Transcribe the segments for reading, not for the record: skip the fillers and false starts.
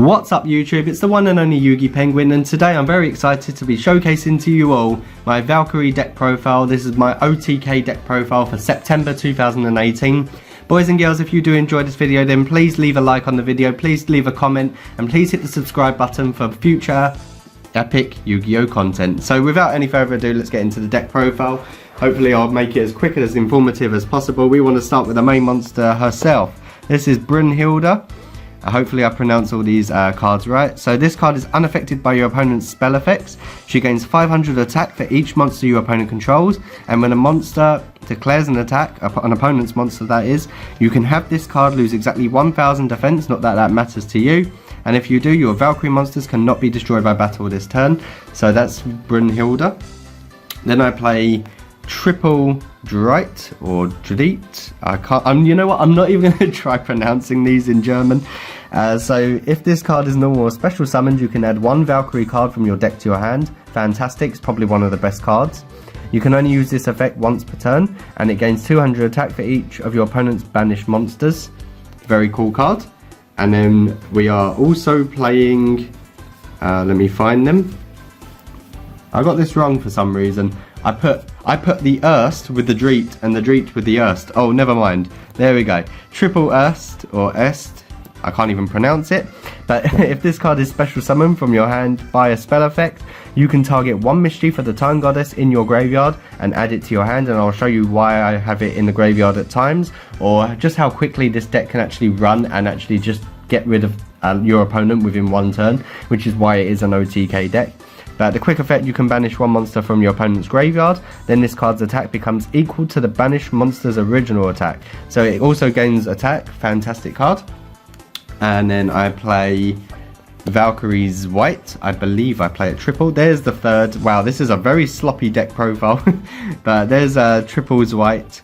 What's up YouTube, it's the one and only Yugi Penguin, and today I'm very excited to be showcasing to you all my Valkyrie deck profile. This is my OTK deck profile for September 2018. Boys and girls, if you do enjoy this video, then please leave a like on the video, please leave a comment, and please hit the subscribe button for future epic Yu-Gi-Oh content. So without any further ado, let's get into the deck profile. Hopefully I'll make it as quick and as informative as possible. We want to start with the main monster herself. This is Brunhilde. Hopefully I pronounce all these cards right. So this card is unaffected by your opponent's spell effects. She gains 500 attack for each monster your opponent controls, and when a monster declares an attack, an opponent's monster that is, you can have this card lose exactly 1000 defense, not that that matters to you. And if you do, your Valkyrie monsters cannot be destroyed by battle this turn. So that's Brunhilde. Then I play Triple Dreit or Drit. I can't. You know what? I'm not even going to try pronouncing these in German. So if this card is normal or special summoned, you can add one Valkyrie card from your deck to your hand. Fantastic. It's probably one of the best cards. You can only use this effect once per turn, and it gains 200 attack for each of your opponent's banished monsters. Very cool card. And then we are also playing. Let me find them. I got this wrong for some reason. I put the Erst with the Dreet and the Dreet with the Erst. Oh, never mind. There we go. Triple Erst or Est. I can't even pronounce it. But if this card is special summoned from your hand by a spell effect, you can target one Mischief of the Time Goddess in your graveyard and add it to your hand, and I'll show you why I have it in the graveyard at times, or just how quickly this deck can actually run and actually just get rid of your opponent within one turn, which is why it is an OTK deck. The quick effect, you can banish one monster from your opponent's graveyard, then this card's attack becomes equal to the banished monster's original attack. So it also gains attack. Fantastic card. And then I play Valkyrie's White. I believe I play a triple. There's the third. Wow, this is a very sloppy deck profile. But there's Triple's White.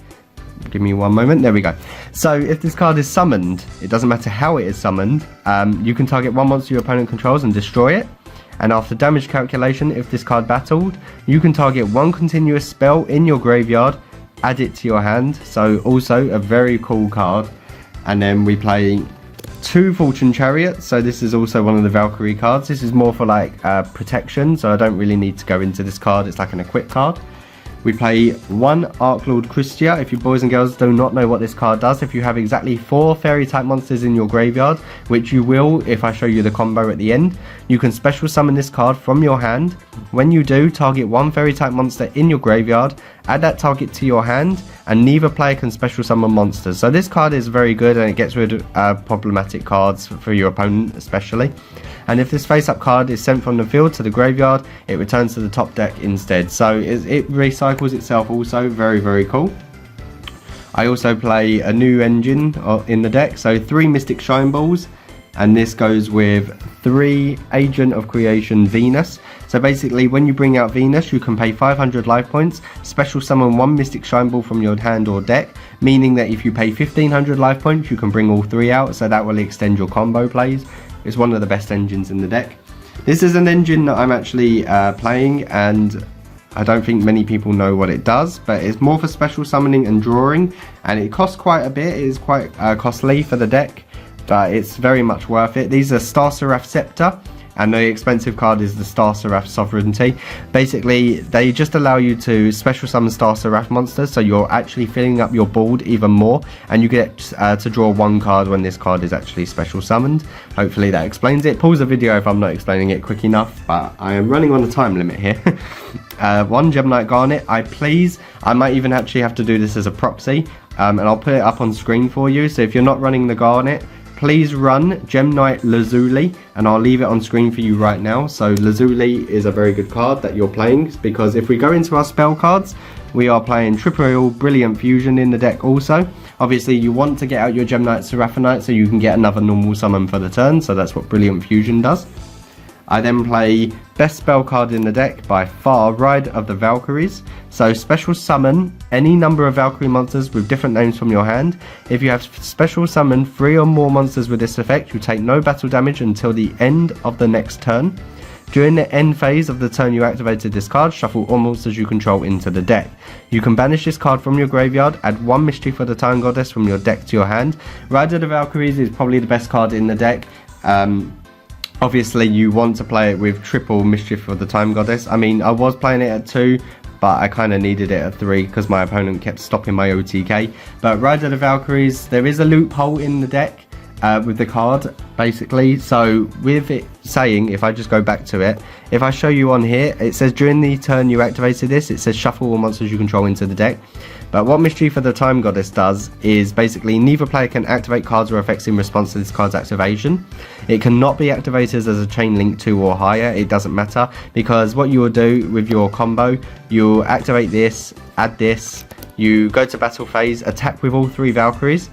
Give me one moment. There we go. So if this card is summoned, it doesn't matter how it is summoned, you can target one monster your opponent controls and destroy it. And after damage calculation, if this card battled, you can target one continuous spell in your graveyard, add it to your hand. So also a very cool card. And then we play two Fortune Chariots. So this is also one of the Valkyrie cards. This is more for like protection, so I don't really need to go into this card. It's like an equip card. We play one Archlord Christia. If you boys and girls do not know what this card does, if you have exactly 4 fairy type monsters in your graveyard, which you will if I show you the combo at the end, you can special summon this card from your hand. When you do, target one fairy type monster in your graveyard, add that target to your hand, and neither player can special summon monsters. So this card is very good, and it gets rid of problematic cards for your opponent especially. And if this face-up card is sent from the field to the graveyard, it returns to the top deck instead. So it recycles itself also. Very, very cool. I also play a new engine in the deck. So 3 Mystic Shine Balls. And this goes with 3 Agent of Creation Venus. So basically, when you bring out Venus, you can pay 500 life points, special summon 1 Mystic Shine Ball from your hand or deck, meaning that if you pay 1500 life points, you can bring all 3 out, so that will extend your combo plays. It's one of the best engines in the deck. This is an engine that I'm actually playing, and I don't think many people know what it does, but it's more for special summoning and drawing, and it costs quite a bit. It is quite costly for the deck, but it's very much worth it. These are Star Seraph Scepter, and the expensive card is the Star Seraph Sovereignty. Basically, they just allow you to special summon Star Seraph monsters, so you're actually filling up your board even more, and you get to draw 1 card when this card is actually special summoned. Hopefully that explains it. Pause the video if I'm not explaining it quick enough, but I am running on a time limit here. 1 Gemnite Garnet, I might even actually have to do this as a proxy, and I'll put it up on screen for you. So if you're not running the Garnet, please run Gemnite Lazuli, and I'll leave it on screen for you right now. So Lazuli is a very good card that you're playing, because if we go into our spell cards, we are playing Triple Brilliant Fusion in the deck also. Obviously you want to get out your Gemnite Seraphonite so you can get another normal summon for the turn, so that's what Brilliant Fusion does. I then play best spell card in the deck by far, Ride of the Valkyries. So special summon any number of Valkyrie monsters with different names from your hand. If you have special summoned 3 or more monsters with this effect, you take no battle damage until the end of the next turn. During the end phase of the turn you activated this card, shuffle all monsters you control into the deck. You can banish this card from your graveyard, add 1 Mischief of the Time Goddess from your deck to your hand. Ride of the Valkyries is probably the best card in the deck. Obviously you want to play it with triple Mischief of the Time Goddess. I mean, I was playing it at 2, but I kind of needed it at 3 because my opponent kept stopping my OTK. But Rider the Valkyries, there is a loophole in the deck with the card, basically. So with it saying, if I just go back to it, if I show you on here, it says during the turn you activated this, it says shuffle all monsters you control into the deck. But what Mischief of the Time Goddess does is basically neither player can activate cards or effects in response to this card's activation. It cannot be activated as a chain link 2 or higher, it doesn't matter, because what you will do with your combo, you'll activate this, add this, you go to battle phase, attack with all 3 Valkyries,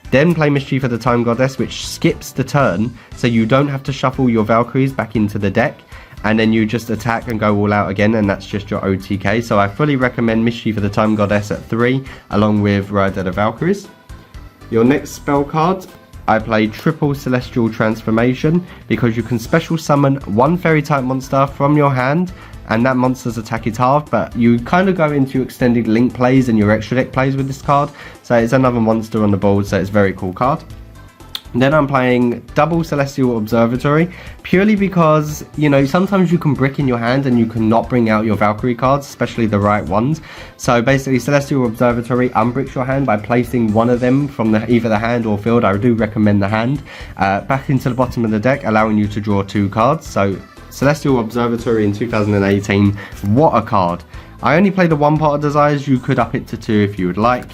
then play Mischief of the Time Goddess, which skips the turn, so you don't have to shuffle your Valkyries back into the deck, and then you just attack and go all out again, and that's just your OTK. So I fully recommend Mischief of the Time Goddess at 3, along with Rider the Valkyries. Your next spell card, I play Triple Celestial Transformation, because you can special summon 1 fairy type monster from your hand, and that monster's attack is halved, but you kind of go into extended link plays and your extra deck plays with this card, so it's another monster on the board, so it's a very cool card. Then I'm playing Double Celestial Observatory, purely because, you know, sometimes you can brick in your hand and you cannot bring out your Valkyrie cards, especially the right ones. So basically Celestial Observatory unbricks your hand by placing one of them from either the hand or field. I do recommend the hand, back into the bottom of the deck, allowing you to draw 2 cards. So Celestial Observatory in 2018, what a card. I only played the 1 Pot of Desires, you could up it to 2 if you would like.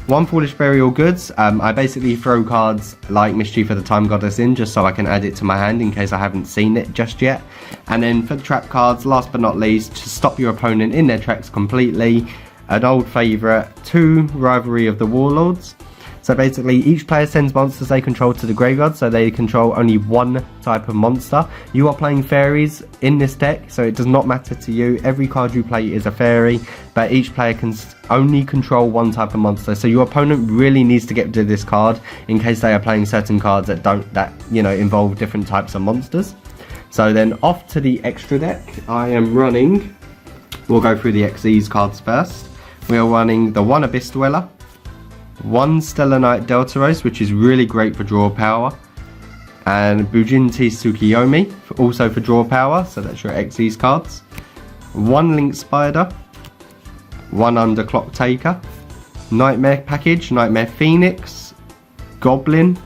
1 Foolish Burial Goods, I basically throw cards like Mischief of the Time Goddess in just so I can add it to my hand in case I haven't seen it just yet. And then for the trap cards, last but not least, to stop your opponent in their tracks completely, an old favourite, 2 Rivalry of the Warlords. So basically each player sends monsters they control to the graveyard, so they control only 1 type of monster. You are playing fairies in this deck, so it does not matter to you. Every card you play is a fairy, but each player can only control 1 type of monster. So your opponent really needs to get rid of this card in case they are playing certain cards that involve different types of monsters. So then off to the extra deck. I am running, we'll go through the XE's cards first. We are running the 1 Abyss Dweller, 1 Stellar Knight Deltaros, which is really great for draw power, and Bujinti Tsukiyomi, also for draw power, so that's your XE's cards. 1 Link Spider, 1 Underclock Taker, Nightmare Package, Nightmare Phoenix, Goblin,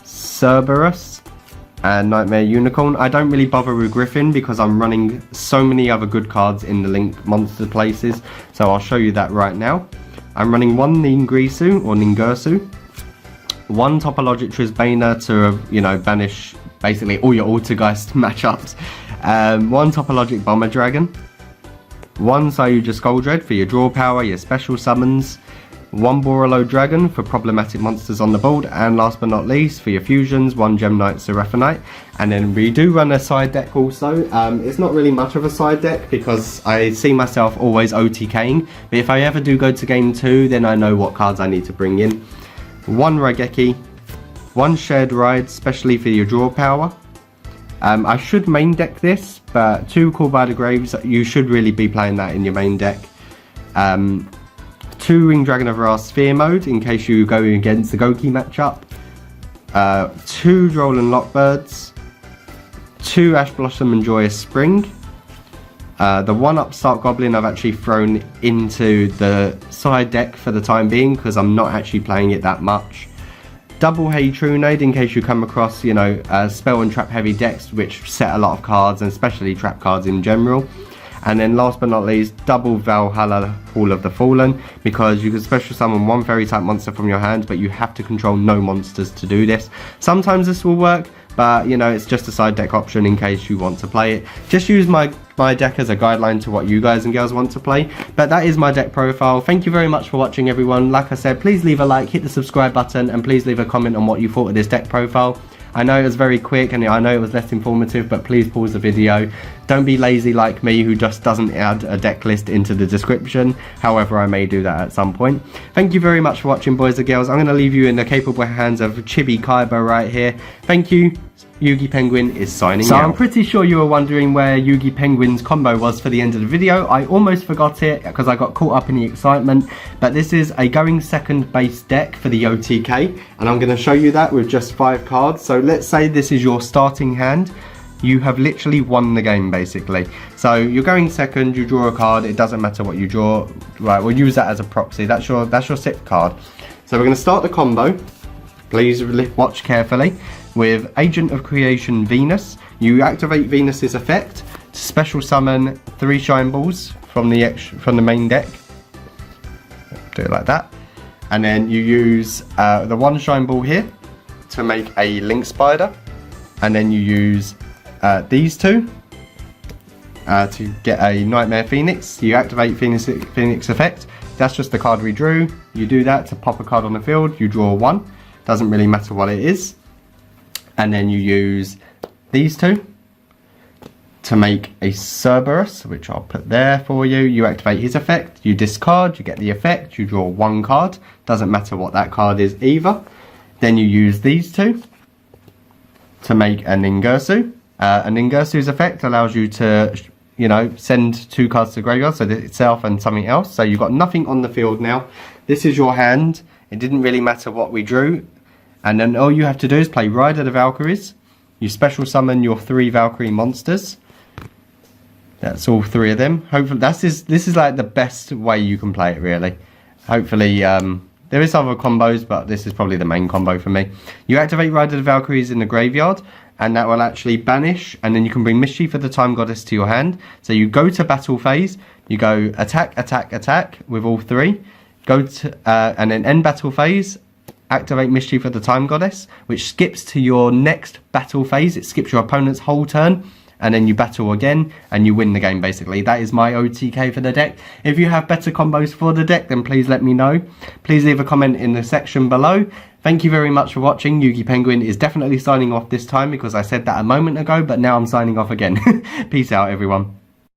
Cerberus, and Nightmare Unicorn. I don't really bother with Griffin because I'm running so many other good cards in the Link monster places, so I'll show you that right now. I'm running 1 Ningirsu or Ningirsu, 1 Topologic Trisbana to, banish basically all your Altergeist matchups, 1 Topologic Bomber Dragon, 1 Sayuja Skuldred for your draw power, your special summons, 1 Borolo Dragon for problematic monsters on the board, and last but not least, for your fusions, 1 Gem Knight Seraphonite. And then we do run a side deck also. It's not really much of a side deck because I see myself always OTKing, but if I ever do go to game 2, then I know what cards I need to bring in. 1 Raigeki, 1 Shared Ride, especially for your draw power. I should main deck this, but 2 Call by the Graves, you should really be playing that in your main deck. 2 Ring Dragon of Ra Sphere Mode in case you go against the Goki matchup. 2 Drolan Lockbirds. 2 Ash Blossom and Joyous Spring. The 1 Upstart Goblin I've actually thrown into the side deck for the time being because I'm not actually playing it that much. Double Hey Trunade in case you come across, spell and trap heavy decks which set a lot of cards, and especially trap cards in general. And then last but not least, double Valhalla Hall of the Fallen, because you can special summon 1 fairy type monster from your hand, but you have to control no monsters to do this. Sometimes this will work, but it's just a side deck option in case you want to play it. Just use my deck as a guideline to what you guys and girls want to play. But that is my deck profile. Thank you very much for watching, everyone. Like I said, please leave a like, hit the subscribe button, and please leave a comment on what you thought of this deck profile. I know it was very quick and I know it was less informative, but please pause the video. Don't be lazy like me who just doesn't add a deck list into the description. However, I may do that at some point. Thank you very much for watching, boys and girls. I'm going to leave you in the capable hands of Chibi Kaiba right here. Thank you. Yugi Penguin is signing out. So I'm pretty sure you were wondering where Yugi Penguin's combo was for the end of the video. I almost forgot it because I got caught up in the excitement, but this is a going second base deck for the OTK, and I'm going to show you that with just 5 cards. So let's say this is your starting hand. You have literally won the game basically. So you're going second, you draw a card, it doesn't matter what you draw. Right, we'll use that as a proxy. That's your 6th card. So we're going to start the combo. Please watch carefully. With Agent of Creation Venus, you activate Venus's effect to special summon 3 Shine Balls from the main deck. Do it like that. And then you use the 1 Shine Ball here to make a Link Spider. And then you use these 2 to get a Nightmare Phoenix. You activate Phoenix effect. That's just the card we drew. You do that to pop a card on the field. You draw 1. Doesn't really matter what it is. And then you use these 2 to make a Cerberus, which I'll put there for you. You activate his effect, you discard, you get the effect, you draw 1 card. Doesn't matter what that card is either. Then you use these 2 to make a Ningirsu. A Ningirsu's effect allows you to, you know, send 2 cards to the graveyard, so itself and something else. So you've got nothing on the field now. This is your hand. It didn't really matter what we drew. And then all you have to do is play Ride of the Valkyries. You special summon your 3 Valkyrie monsters. That's all 3 of them. Hopefully, this is like the best way you can play it, really. Hopefully, there is other combos, but this is probably the main combo for me. You activate Ride of the Valkyries in the graveyard, and that will actually banish, and then you can bring Mischief of the Time Goddess to your hand. So you go to battle phase, you go attack, attack, attack with all 3. Go to, and then end battle phase. Activate Mischief of the Time Goddess, which skips to your next battle phase. It skips your opponent's whole turn, and then you battle again, and you win the game basically. That is my OTK for the deck. If you have better combos for the deck, then please let me know. Please leave a comment in the section below. Thank you very much for watching. Yugi Penguin is definitely signing off this time because I said that a moment ago, but now I'm signing off again. Peace out, everyone.